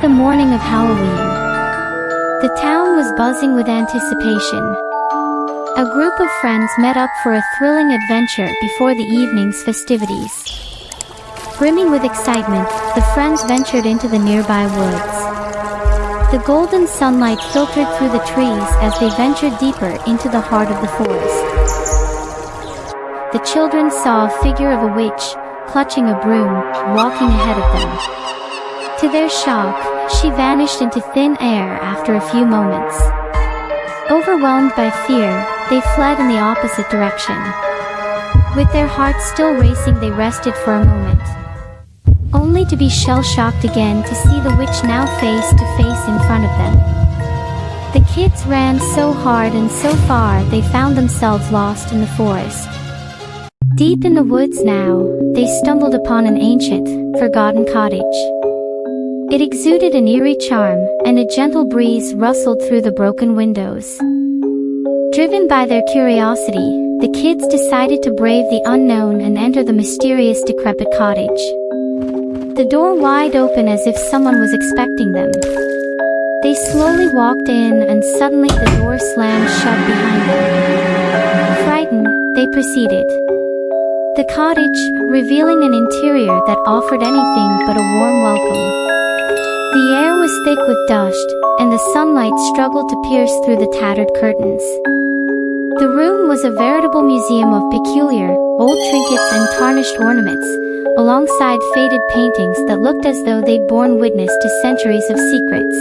the morning of Halloween. The town was buzzing with anticipation. A group of friends met up for a thrilling adventure before the evening's festivities. Brimming with excitement, the friends ventured into the nearby woods. The golden sunlight filtered through the trees as they ventured deeper into the heart of the forest. The children saw a figure of a witch, clutching a broom, walking ahead of them. To their shock, she vanished into thin air after a few moments. Overwhelmed by fear, they fled in the opposite direction. With their hearts still racing, they rested for a moment, only to be shell-shocked again to see the witch now face to face in front of them. The kids ran so hard and so far they found themselves lost in the forest. Deep in the woods now, they stumbled upon an ancient, forgotten cottage. It exuded an eerie charm, and a gentle breeze rustled through the broken windows. Driven by their curiosity, the kids decided to brave the unknown and enter the mysterious decrepit cottage. The door wide open as if someone was expecting them. They slowly walked in and suddenly the door slammed shut behind them. Frightened, they proceeded. The cottage, revealing an interior that offered anything but a warm welcome. The air was thick with dust, and the sunlight struggled to pierce through the tattered curtains. The room was a veritable museum of peculiar, old trinkets and tarnished ornaments, alongside faded paintings that looked as though they'd borne witness to centuries of secrets.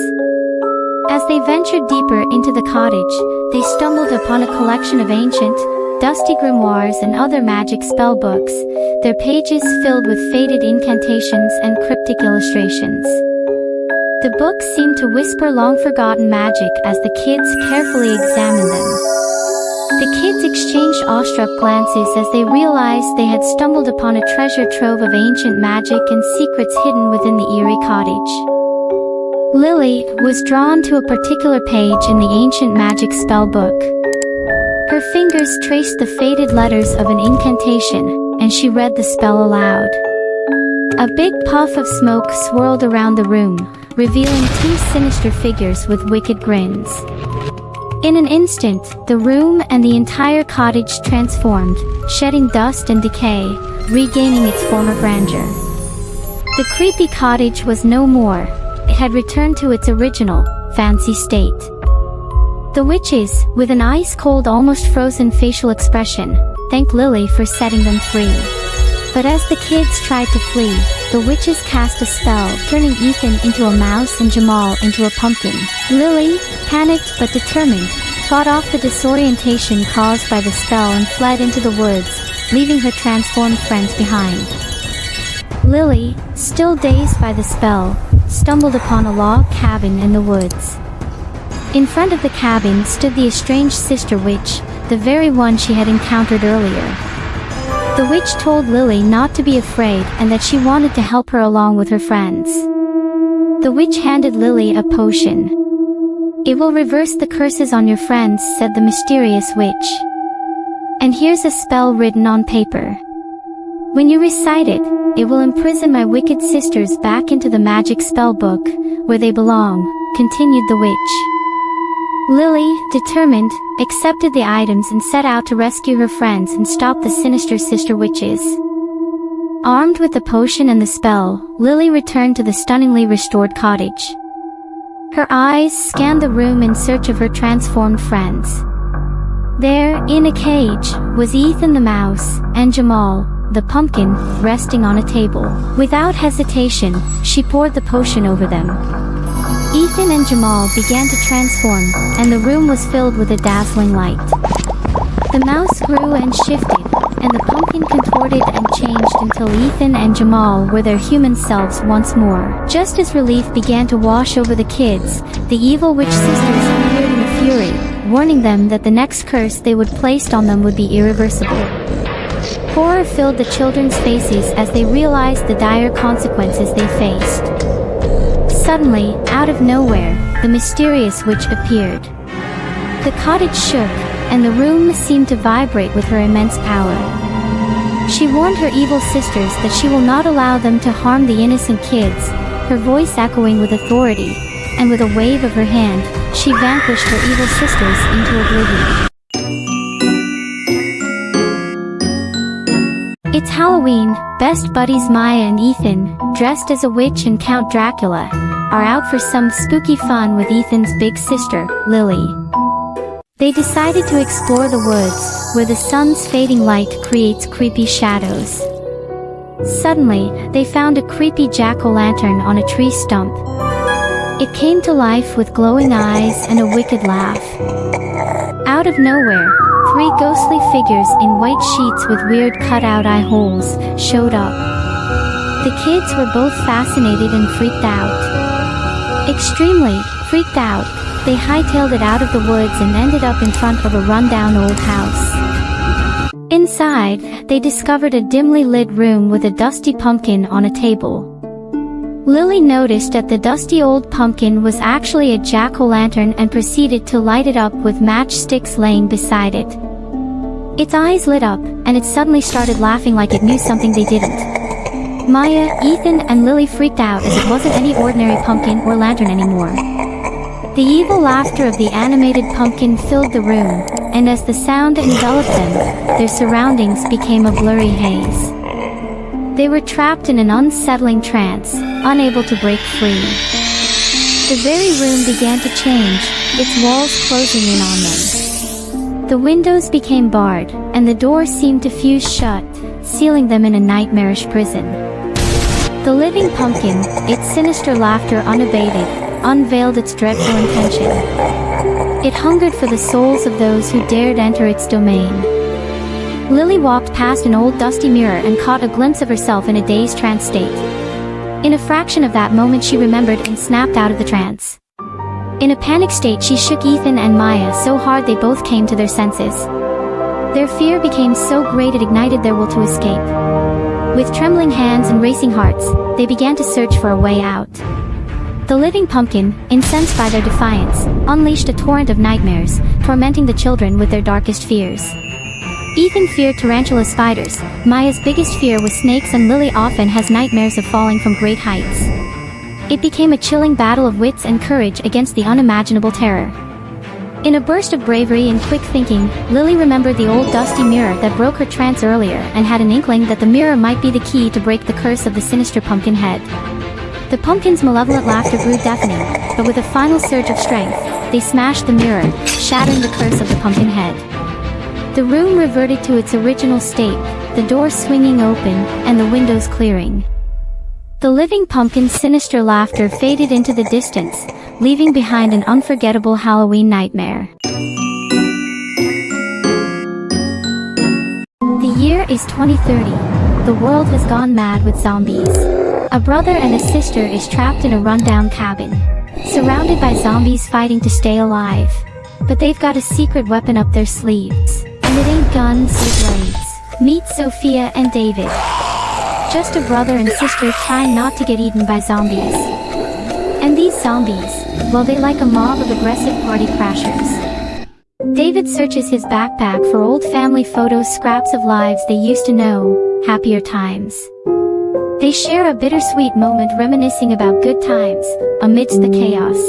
As they ventured deeper into the cottage, they stumbled upon a collection of ancient, dusty grimoires and other magic spell books, their pages filled with faded incantations and cryptic illustrations. The books seemed to whisper long-forgotten magic as the kids carefully examined them. The kids exchanged awestruck glances as they realized they had stumbled upon a treasure trove of ancient magic and secrets hidden within the eerie cottage. Lily was drawn to a particular page in the ancient magic spell book. Her fingers traced the faded letters of an incantation, and she read the spell aloud. A big puff of smoke swirled around the room, revealing two sinister figures with wicked grins. In an instant, the room and the entire cottage transformed, shedding dust and decay, regaining its former grandeur. The creepy cottage was no more. It had returned to its original, fancy state. The witches, with an ice-cold, almost frozen facial expression, thanked Lily for setting them free. But as the kids tried to flee, the witches cast a spell, turning Ethan into a mouse and Jamal into a pumpkin. Lily, panicked but determined, fought off the disorientation caused by the spell and fled into the woods, leaving her transformed friends behind. Lily, still dazed by the spell, stumbled upon a log cabin in the woods. In front of the cabin stood the estranged sister witch, the very one she had encountered earlier. The witch told Lily not to be afraid and that she wanted to help her along with her friends. The witch handed Lily a potion. "It will reverse the curses on your friends," said the mysterious witch. "And here's a spell written on paper. When you recite it, it will imprison my wicked sisters back into the magic spell book, where they belong," continued the witch. Lily, determined, accepted the items and set out to rescue her friends and stop the sinister sister witches. Armed with the potion and the spell, Lily returned to the stunningly restored cottage. Her eyes scanned the room in search of her transformed friends. There, in a cage, was Ethan the mouse, and Jamal, the pumpkin, resting on a table. Without hesitation, she poured the potion over them. Ethan and Jamal began to transform, and the room was filled with a dazzling light. The mouse grew and shifted, and the pumpkin contorted and changed until Ethan and Jamal were their human selves once more. Just as relief began to wash over the kids, the evil witch sisters appeared in a fury, warning them that the next curse they would place on them would be irreversible. Horror filled the children's faces as they realized the dire consequences they faced. Suddenly, out of nowhere, the mysterious witch appeared. The cottage shook, and the room seemed to vibrate with her immense power. She warned her evil sisters that she will not allow them to harm the innocent kids, her voice echoing with authority, and with a wave of her hand, she vanquished her evil sisters into oblivion. It's Halloween. Best buddies Maya and Ethan, dressed as a witch and Count Dracula, are out for some spooky fun with Ethan's big sister, Lily. They decided to explore the woods, where the sun's fading light creates creepy shadows. Suddenly, they found a creepy jack-o'-lantern on a tree stump. It came to life with glowing eyes and a wicked laugh. Out of nowhere, 3 ghostly figures in white sheets with weird cut-out eye holes showed up. The kids were both fascinated and freaked out. Extremely freaked out, they hightailed it out of the woods and ended up in front of a rundown old house. Inside, they discovered a dimly lit room with a dusty pumpkin on a table. Lily noticed that the dusty old pumpkin was actually a jack-o'-lantern and proceeded to light it up with matchsticks laying beside it. Its eyes lit up, and it suddenly started laughing like it knew something they didn't. Maya, Ethan, and Lily freaked out as it wasn't any ordinary pumpkin or lantern anymore. The evil laughter of the animated pumpkin filled the room, and as the sound enveloped them, their surroundings became a blurry haze. They were trapped in an unsettling trance, unable to break free. The very room began to change, its walls closing in on them. The windows became barred, and the doors seemed to fuse shut, sealing them in a nightmarish prison. The living pumpkin, its sinister laughter unabated, unveiled its dreadful intention. It hungered for the souls of those who dared enter its domain. Lily walked past an old dusty mirror and caught a glimpse of herself in a dazed trance state. In a fraction of that moment she remembered and snapped out of the trance. In a panic state she shook Ethan and Maya so hard they both came to their senses. Their fear became so great it ignited their will to escape. With trembling hands and racing hearts, they began to search for a way out. The living pumpkin, incensed by their defiance, unleashed a torrent of nightmares, tormenting the children with their darkest fears. Ethan feared tarantula spiders, Maya's biggest fear was snakes, and Lily often has nightmares of falling from great heights. It became a chilling battle of wits and courage against the unimaginable terror. In a burst of bravery and quick thinking, Lily remembered the old dusty mirror that broke her trance earlier and had an inkling that the mirror might be the key to break the curse of the sinister pumpkin head. The pumpkin's malevolent laughter grew deafening, but with a final surge of strength, they smashed the mirror, shattering the curse of the pumpkin head. The room reverted to its original state, the door swinging open, and the windows clearing. The living pumpkin's sinister laughter faded into the distance, leaving behind an unforgettable Halloween nightmare. The year is 2030. The world has gone mad with zombies. A brother and a sister is trapped in a rundown cabin, surrounded by zombies fighting to stay alive. But they've got a secret weapon up their sleeves. And it ain't guns or blades. Meet Sophia and David. Just a brother and sister trying not to get eaten by zombies. And these zombies, well, they like a mob of aggressive party crashers. David searches his backpack for old family photos, scraps of lives they used to know, happier times. They share a bittersweet moment reminiscing about good times, amidst the chaos.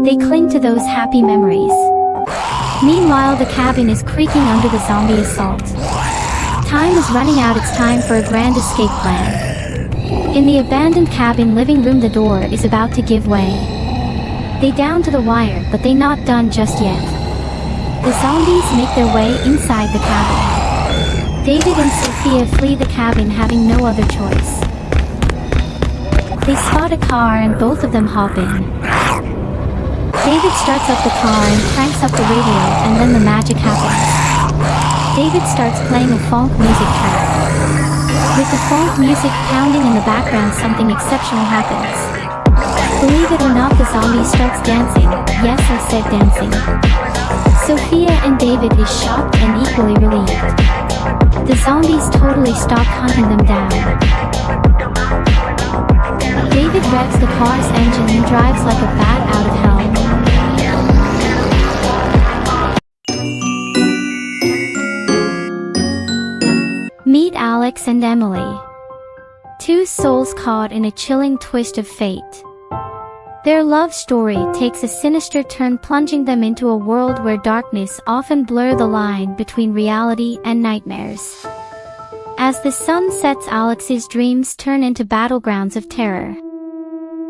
They cling to those happy memories. Meanwhile, the cabin is creaking under the zombie assault. Time is running out, it's time for a grand escape plan. In the abandoned cabin living room, the door is about to give way. They down to the wire, but they not done just yet. The zombies make their way inside the cabin. David and Sophia flee the cabin, having no other choice. They spot a car and both of them hop in. David starts up the car and cranks up the radio, and then the magic happens. David starts playing a Phonk music track. With the Phonk music pounding in the background, something exceptional happens. Believe it or not, the zombie starts dancing. Yes, I said dancing. Sophia and David is shocked and equally relieved. The zombies totally stop hunting them down. David revs the car's engine and drives like a bat out of hell. Meet Alex and Emily. Two souls caught in a chilling twist of fate. Their love story takes a sinister turn, plunging them into a world where darkness often blurs the line between reality and nightmares. As the sun sets, Alex's dreams turn into battlegrounds of terror.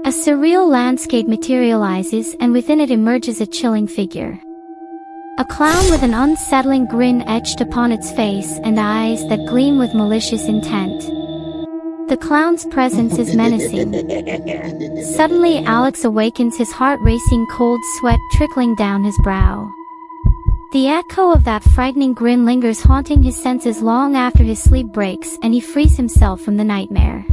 A surreal landscape materializes, and within it emerges a chilling figure. A clown with an unsettling grin etched upon its face and eyes that gleam with malicious intent. The clown's presence is menacing. Suddenly, Alex awakens, his heart racing, cold sweat trickling down his brow. The echo of that frightening grin lingers, haunting his senses long after his sleep breaks and he frees himself from the nightmare.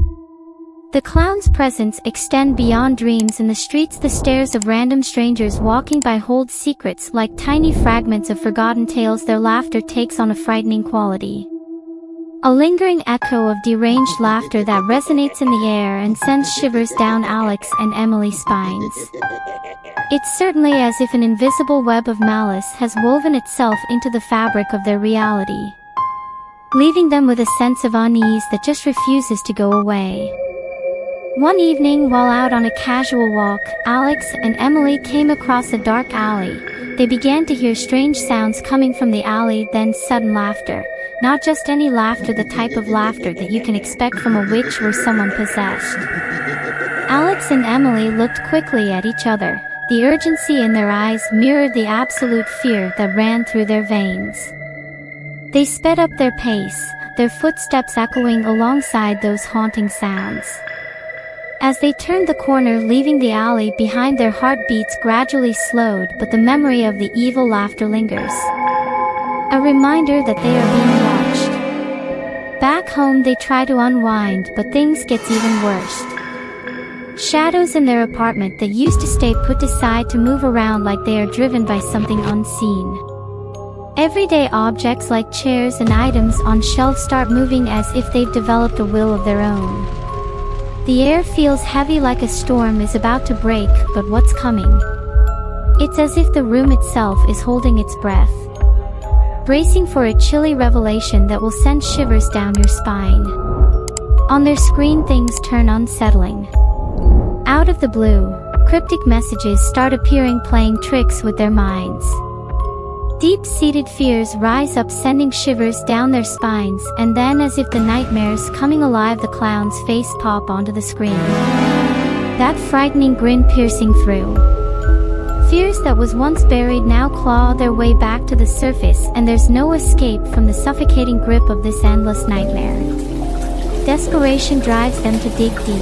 The clown's presence extends beyond dreams in the streets. The stares of random strangers walking by hold secrets like tiny fragments of forgotten tales. Their laughter takes on a frightening quality. A lingering echo of deranged laughter that resonates in the air and sends shivers down Alex and Emily's spines. It's certainly as if an invisible web of malice has woven itself into the fabric of their reality, leaving them with a sense of unease that just refuses to go away. One evening, while out on a casual walk, Alex and Emily came across a dark alley. They began to hear strange sounds coming from the alley, then sudden laughter. Not just any laughter, the type of laughter that you can expect from a witch or someone possessed. Alex and Emily looked quickly at each other. The urgency in their eyes mirrored the absolute fear that ran through their veins. They sped up their pace, their footsteps echoing alongside those haunting sounds. As they turned the corner, leaving the alley behind, their heartbeats gradually slowed, but the memory of the evil laughter lingers. A reminder that they are being watched. Back home, they try to unwind, but things get even worse. Shadows in their apartment that used to stay put aside to move around like they are driven by something unseen. Everyday objects like chairs and items on shelves start moving as if they've developed a will of their own. The air feels heavy, like a storm is about to break, but what's coming? It's as if the room itself is holding its breath, bracing for a chilly revelation that will send shivers down your spine. On their screen, things turn unsettling. Out of the blue, cryptic messages start appearing, playing tricks with their minds. Deep-seated fears rise up, sending shivers down their spines, and then, as if the nightmare's coming alive, the clown's face pop onto the screen. That frightening grin piercing through. Fears that was once buried now claw their way back to the surface, and there's no escape from the suffocating grip of this endless nightmare. Desperation drives them to dig deep.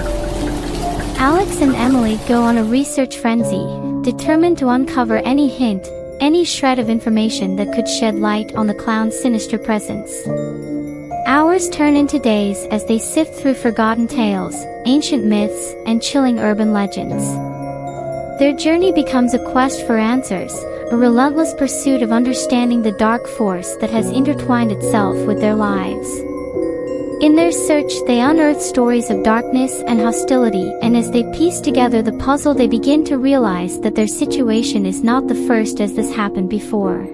Alex and Emily go on a research frenzy, determined to uncover any hint, any shred of information that could shed light on the clown's sinister presence. Hours turn into days as they sift through forgotten tales, ancient myths, and chilling urban legends. Their journey becomes a quest for answers, a relentless pursuit of understanding the dark force that has intertwined itself with their lives. In their search, they unearth stories of darkness and hostility, and as they piece together the puzzle, they begin to realize that their situation is not the first as this happened before.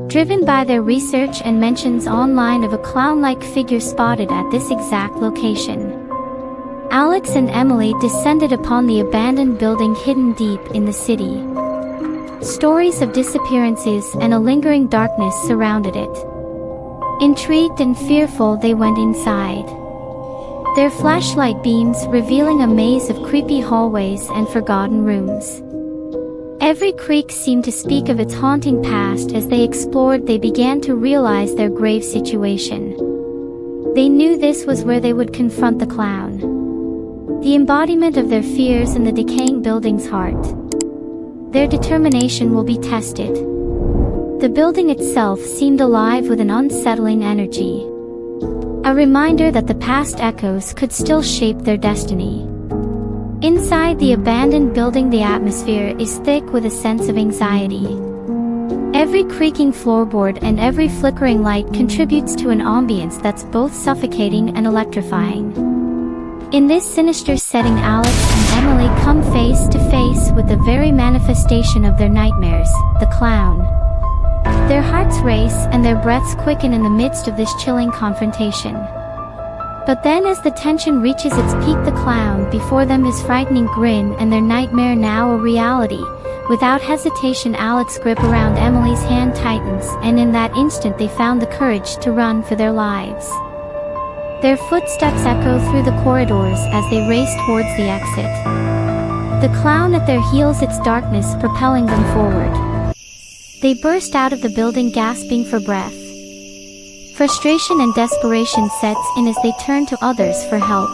Driven by their research and mentions online of a clown-like figure spotted at this exact location, Alex and Emily descended upon the abandoned building hidden deep in the city. Stories of disappearances and a lingering darkness surrounded it. Intrigued and fearful, they went inside, their flashlight beams revealing a maze of creepy hallways and forgotten rooms. Every creak seemed to speak of its haunting past. As they explored, they began to realize their grave situation. They knew this was where they would confront the clown, the embodiment of their fears in the decaying building's heart. Their determination will be tested. The building itself seemed alive with an unsettling energy, a reminder that the past echoes could still shape their destiny. Inside the abandoned building, the atmosphere is thick with a sense of anxiety. Every creaking floorboard and every flickering light contributes to an ambience that's both suffocating and electrifying. In this sinister setting, Alex and Emily come face to face with the very manifestation of their nightmares, the clown. Their hearts race and their breaths quicken in the midst of this chilling confrontation. But then as the tension reaches its peak, the clown before them is frightening grin and their nightmare now a reality. Without hesitation, Alex's grip around Emily's hand tightens, and in that instant they found the courage to run for their lives. Their footsteps echo through the corridors as they race towards the exit. The clown at their heels, its darkness propelling them forward. They burst out of the building gasping for breath. Frustration and desperation sets in as they turn to others for help,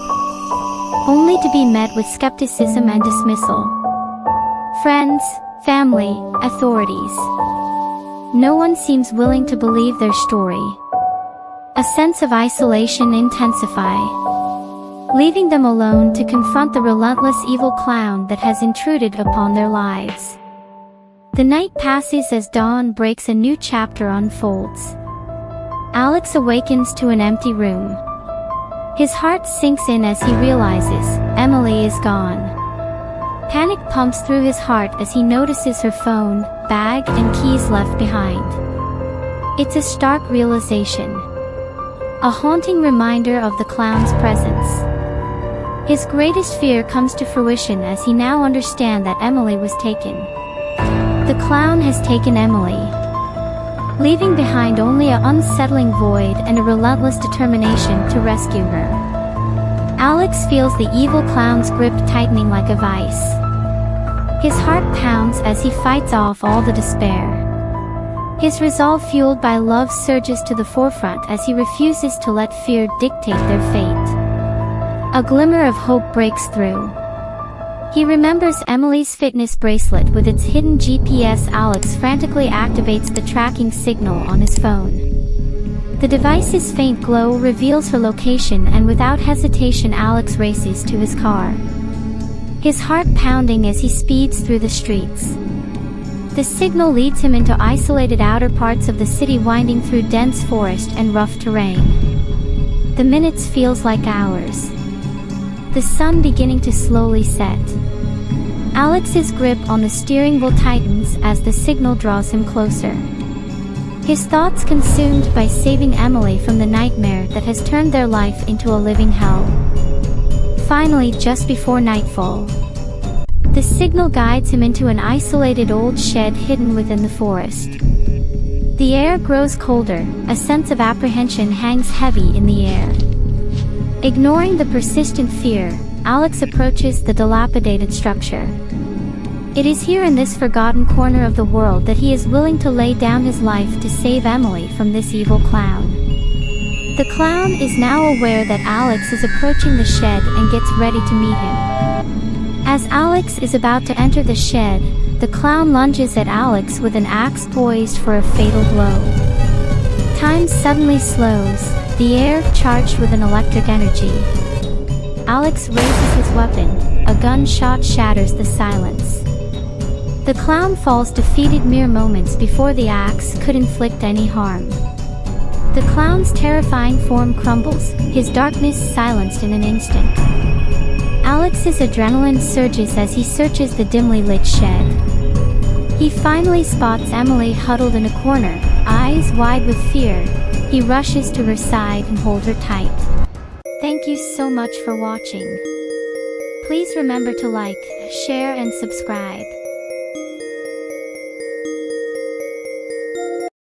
only to be met with skepticism and dismissal. Friends, family, authorities. No one seems willing to believe their story. A sense of isolation intensifies, leaving them alone to confront the relentless evil clown that has intruded upon their lives. The night passes as dawn breaks, a new chapter unfolds. Alex awakens to an empty room. His heart sinks in as he realizes Emily is gone. Panic pumps through his heart as he notices her phone, bag, and keys left behind. It's a stark realization, a haunting reminder of the clown's presence. His greatest fear comes to fruition as he now understands that Emily was taken. The clown has taken Emily, leaving behind only an unsettling void and a relentless determination to rescue her. Alex feels the evil clown's grip tightening like a vice. His heart pounds as he fights off all the despair. His resolve, fueled by love, surges to the forefront as he refuses to let fear dictate their fate. A glimmer of hope breaks through. He remembers Emily's fitness bracelet with its hidden GPS. Alex frantically activates the tracking signal on his phone. The device's faint glow reveals her location, and without hesitation Alex races to his car, his heart pounding as he speeds through the streets. The signal leads him into isolated outer parts of the city, winding through dense forest and rough terrain. The minutes feels like hours, the sun beginning to slowly set. Alex's grip on the steering wheel tightens as the signal draws him closer. His thoughts consumed by saving Emily from the nightmare that has turned their life into a living hell. Finally, just before nightfall, the signal guides him into an isolated old shed hidden within the forest. The air grows colder, a sense of apprehension hangs heavy in the air. Ignoring the persistent fear, Alex approaches the dilapidated structure. It is here, in this forgotten corner of the world, that he is willing to lay down his life to save Emily from this evil clown. The clown is now aware that Alex is approaching the shed and gets ready to meet him. As Alex is about to enter the shed, the clown lunges at Alex with an axe poised for a fatal blow. Time suddenly slows, the air charged with an electric energy. Alex raises his weapon, a gunshot shatters the silence. The clown falls defeated mere moments before the axe could inflict any harm. The clown's terrifying form crumbles, his darkness silenced in an instant. Alex's adrenaline surges as he searches the dimly lit shed. He finally spots Emily huddled in a corner, eyes wide with fear. He rushes to her side and holds her tight. Thank you so much for watching. Please remember to like, share and subscribe.